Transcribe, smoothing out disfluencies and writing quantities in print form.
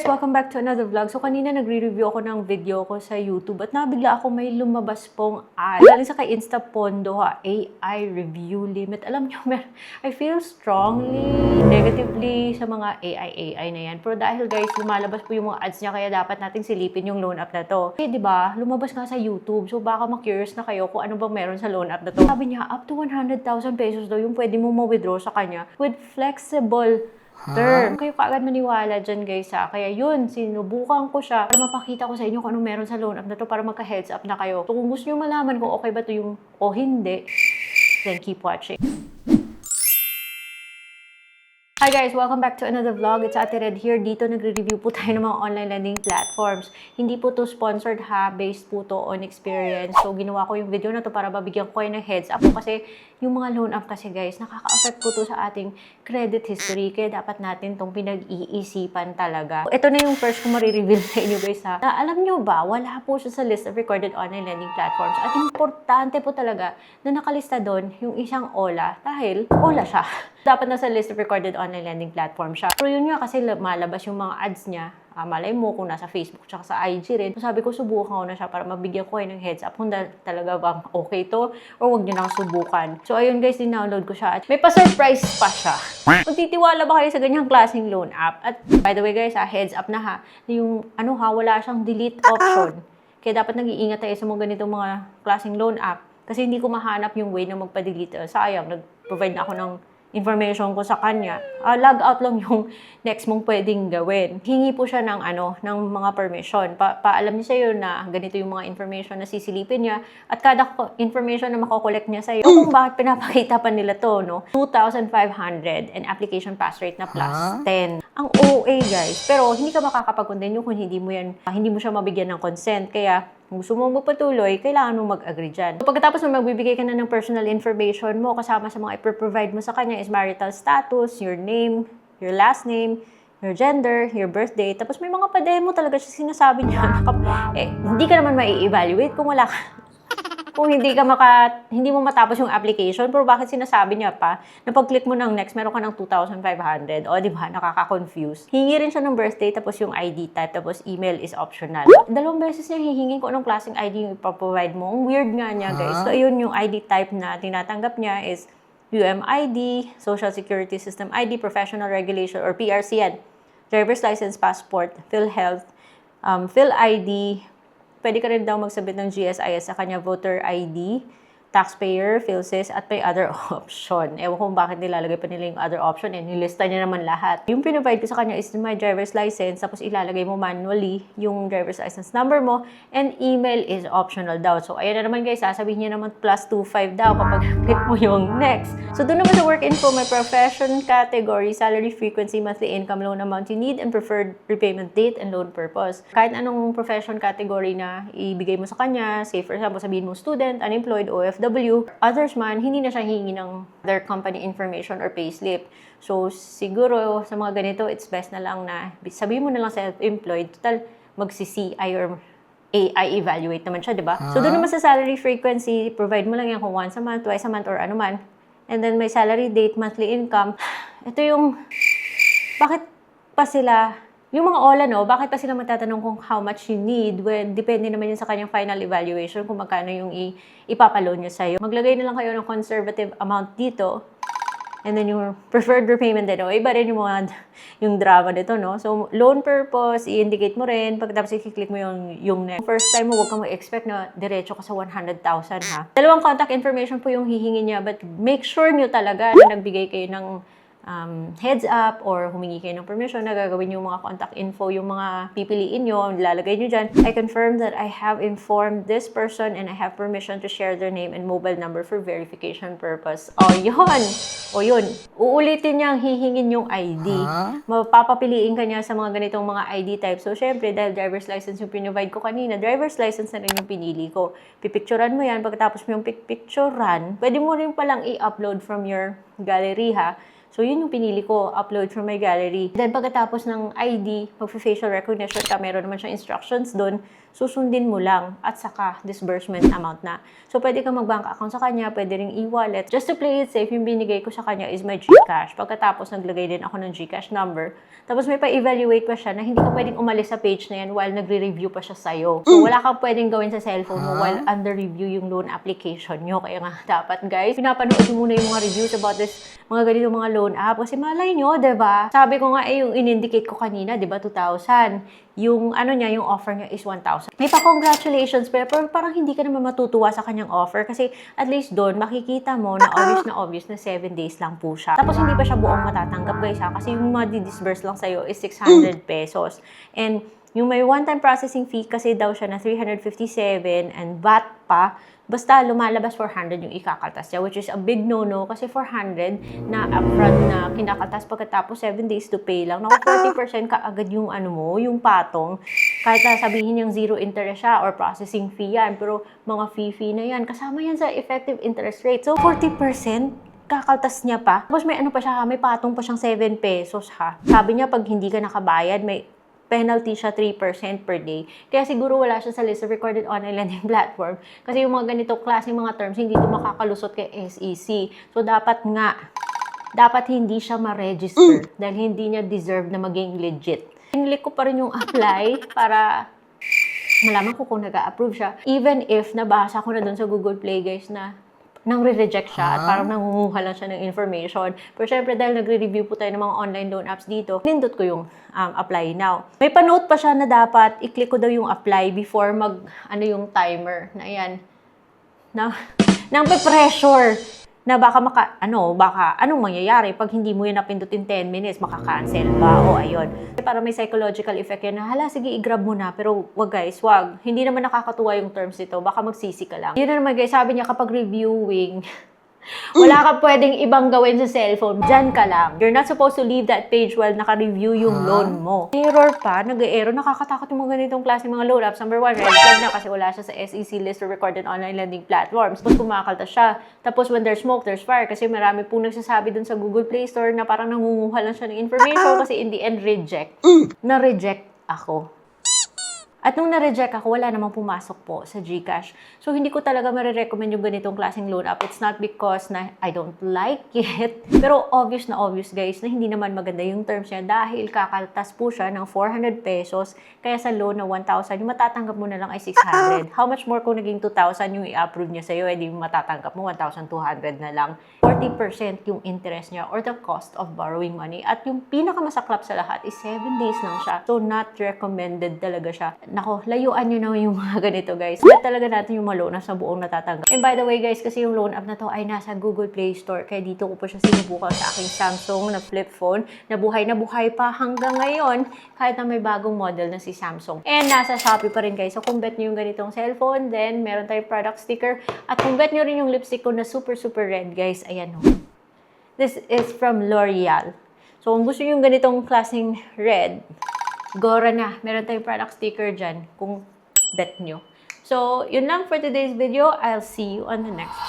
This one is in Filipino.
welcome back to another vlog. So kanina nagre-review ako ng video ko sa YouTube at nabigla ako may lumabas pong ad. Galing sa kay Instapondo AI review limit. Alam nyo, I feel strongly negatively sa mga AI na yan. Pero dahil guys, lumalabas po yung mga ads niya kaya dapat nating silipin yung loan app na to. Eh, di ba? Lumabas nga sa YouTube. So baka ma-curious na kayo kung ano bang meron sa loan app na to. Sabi niya, up to 100,000 pesos daw yung pwede mo ma-withdraw sa kanya with flexible term. Kayo kaagad maniwala dyan guys ha. Kaya yun, sinubukan ko siya para mapakita ko sa inyo kung anong meron sa loan app na to para magka-heads up na kayo. So kung gusto nyo malaman kung okay ba to yung o hindi, then keep watching. Hi guys! Welcome back to another vlog. It's Ate Red here. Dito nagre-review po tayo ng mga online lending platforms. Hindi po to sponsored ha. Based po to on experience. So ginawa ko yung video na to para mabigyan ko kayo ng heads up po kasi yung mga loan app kasi guys, nakaka-affect po to sa ating credit history. Kaya dapat natin tong pinag-iisipan talaga. Ito na yung first ko marireveal sa inyo guys ha. Na alam nyo ba, wala po siya sa list of recorded online lending platforms. At importante po talaga na nakalista doon yung isang OLA dahil OLA siya. Dapat nasa list of recorded online lending platform siya. Pero yun nga kasi malabas yung mga ads niya. Malay mo kung nasa Facebook tsaka sa IG rin. So sabi ko subukan ko na siya para mabigyan ko kayo ng heads up kung talaga bang okay to or wag niyo nang subukan. So ayun guys, din-download ko siya. At may pa-surprise pa siya. Magtitiwala ba kayo sa ganyang klaseng loan app? At by the way guys, heads up na ha. Yung wala siyang delete option. Kaya dapat nag-iingat tayo sa mga ganitong mga klaseng loan app. Kasi hindi ko mahanap yung way na magpa-delete. Sayang, nag-provide na ako ng information ko sa kanya, log out lang yung next mong pwedeng gawin. Hingi po siya ng ng mga permission. Paalam niya sa'yo na ganito yung mga information na sisilipin niya at kada information na makokollect niya sa'yo. Kung bakit pinapakita pa nila to, no? 2,500 and application pass rate na plus 10. Ang OA guys. Pero hindi ka makakapag-continue kung hindi mo siya mabigyan ng consent. Kaya kung gusto mo magpatuloy, kailangan mo mag-agree dyan. So, pagkatapos mo magbibigay ka na ng personal information mo, kasama sa mga ipro-provide mo sa kanya is marital status, your name, your last name, your gender, your birthday. Tapos may mga pa-demo talaga siya sinasabi niya. Hindi ka naman mai-evaluate kung wala ka. Kung hindi mo matapos yung application, pero bakit sinasabi niya pa na pag-click mo ng next, meron ka ng 2,500. O, di ba? Nakaka-confuse. Hingi rin siya ng birthday, tapos yung ID type, tapos email is optional. Dalawang beses niya hihingin kung anong klaseng ID yung ipaprovide mo. Ang weird nga niya, guys. So, ayun yung ID type na tinatanggap niya is UMID, Social Security System ID, Professional Regulation, or PRCN, Driver's License, Passport, PhilHealth, PhilID. Pwede ka rin daw magsabit ng GSIS sa kanya voter ID, taxpayer, PhilSys, at may other option. Ewan ko bakit nilalagay pa nila yung other option. Nilista niya naman lahat. Yung pinrovide ko sa kanya is my driver's license, tapos ilalagay mo manually yung driver's license number mo, and email is optional daw. So, ayan na naman guys, sasabihin niya naman plus 25 daw kapag click mo yung next. So, doon naman sa work info, may profession category, salary frequency, monthly income, loan amount you need, and preferred repayment date and loan purpose. Kahit anong profession category na ibigay mo sa kanya, say for example, sabihin mo student, unemployed, OFW, others man, hindi na siya hihingi ng their company information or payslip. So, siguro sa mga ganito, it's best na lang na sabihin mo na lang self-employed, total magsi-CI or AI evaluate naman siya, di ba? So, doon naman sa salary frequency, provide mo lang yan kung once a month, twice a month, or ano man. And then, may salary date, monthly income. Ito yung, bakit pa sila yung mga OLA, no, bakit pa sila magtatanong kung how much you need? Well, depende naman yun sa kanyang final evaluation kung magkano yung ipapaloan niya sa'yo. Maglagay na lang kayo ng conservative amount dito. And then yung preferred repayment din. Iba rin yung drama nito, no? So, loan purpose, i-indicate mo rin. Pagkatapos i-click mo yung next. First time mo, huwag kang mag-expect na diretso ka sa 100,000, ha? Dalawang contact information po yung hihingin niya. But make sure nyo talaga na nagbigay kayo ng heads up or humingi kayo ng permission na gagawin yung mga contact info, yung mga pipiliin nyo, lalagay nyo dyan. I confirm that I have informed this person and I have permission to share their name and mobile number for verification purpose. O yun. Uulitin niyang hihingin yung ID. Mapapapiliin ka niya sa mga ganitong mga ID type. So, syempre, dahil driver's license yung pinrovide ko kanina, driver's license na rin yung pinili ko. Pipicturan mo yan. Pagkatapos mo yung picturean, pwede mo rin palang i-upload from your gallery, ha? So, yun yung pinili ko, upload from my gallery. Then, pagkatapos ng ID, mag-facial recognition ka, meron naman siyang instructions doon, susundin mo lang at saka disbursement amount na. So, pwede kang mag-bank account sa kanya, pwede ring e-wallet. Just to play it safe, yung binigay ko sa kanya is my GCash. Pagkatapos, naglagay din ako ng GCash number. Tapos, may pa-evaluate pa siya na hindi ka pwedeng umalis sa page na yan while nagre-review pa siya sa'yo. So, wala kang pwedeng gawin sa cellphone mo while under review yung loan application nyo. Kaya nga, dapat guys, pinapanood nyo muna yung mga reviews about this, mga ganito mga loan app. Kasi malay nyo, diba? Sabi ko nga, yung in-indicate ko kanina, diba, 2,000. Yung ano niya, yung offer niya is 1,000. May pa-congratulations, pero parang hindi ka naman matutuwa sa kanyang offer kasi at least doon, makikita mo na obvious na 7 days lang po siya. Tapos hindi pa siya buong matatanggap guys ha, kasi yung madi-disburse lang sa'yo is 600 pesos. And yung may one-time processing fee kasi daw siya na 357 and VAT pa, basta lumalabas 400 yung ikakaltas niya, which is a big no-no kasi 400 na upfront na kinakaltas pagkatapos 7 days to pay lang. Naku, 40% kaagad yung ano mo, yung patong. Kahit na sabihin yung zero interest siya or processing fee yan, pero mga fee na yan, kasama yan sa effective interest rate. So, 40%? Kakaltas niya pa. Tapos may ano pa siya, may patong pa siyang 7 pesos ha. Sabi niya pag hindi ka nakabayad, may penalty siya 3% per day. Kaya siguro wala siya sa list of recorded online lending platform. Kasi yung mga ganito klaseng mga terms, hindi ito makakalusot kay SEC. So, dapat hindi siya ma-register dahil hindi niya deserve na maging legit. Pinili ko pa rin yung apply para malaman ko kung nag-a-approve siya. Even if nabasa ko na dun sa Google Play, guys, na nang re-reject siya at parang nangunguha lang siya ng information. Pero syempre, dahil nagre-review po tayo ng mga online loan apps dito, nindot ko yung apply now. May panote pa siya na dapat i-click ko daw yung apply before yung timer na yan. Nang pe-pressure na baka anong mangyayari pag hindi mo yun napindutin 10 minutes, makaka-cancel ba? O ayun. Para may psychological effect yan na, hala, sige, i-grab mo na. Pero wag guys, wag. Hindi naman nakakatuwa yung terms nito. Baka magsisi ka lang. Yun na naman guys, sabi niya kapag reviewing, wala ka pwedeng ibang gawin sa cellphone. Diyan ka lang. You're not supposed to leave that page while naka-review yung loan mo. Error pa, nag-error. Nakakatakot yung mga ganitong klase mga loan apps. Number 1, red flag na kasi wala siya sa SEC list of recorded online lending platforms. Tapos kumakaltas siya. Tapos when there's smoke, there's fire. Kasi marami po nagsasabi dun sa Google Play Store na parang nangunguha lang siya ng information kasi in the end, reject. Na-reject ako. At nung na-reject ako, wala namang pumasok po sa GCash. So, hindi ko talaga marirecommend yung ganitong klaseng loan app. It's not because na I don't like it. Pero obvious guys, na hindi naman maganda yung terms niya dahil kakaltas po siya ng 400 pesos. Kaya sa loan na 1,000, yung matatanggap mo na lang ay 600. How much more kung naging 2,000 yung i-approve niya sa'yo, edi matatanggap mo 1,200 na lang. 40% yung interest niya or the cost of borrowing money. At yung pinakamasaklap sa lahat is 7 days lang siya. So, not recommended talaga siya. Nako, layuan nyo na yung mga ganito guys. Lahat talaga natin yung mga loan apps na buong natatanggap. And by the way guys, kasi yung loan app na to ay nasa Google Play Store. Kaya dito ko po siya sinubukan sa aking Samsung na flip phone. Na buhay pa hanggang ngayon kahit na may bagong model na si Samsung. And nasa Shopee pa rin guys. So kung bet nyo yung ganitong cellphone, then meron tayong product sticker. At kung bet nyo rin yung lipstick ko na super red guys, ayan o. This is from L'Oreal. So kung gusto nyo yung ganitong klaseng red, Gora na. Meron tayong product sticker dyan kung bet nyo. So, yun lang for today's video. I'll see you on the next one.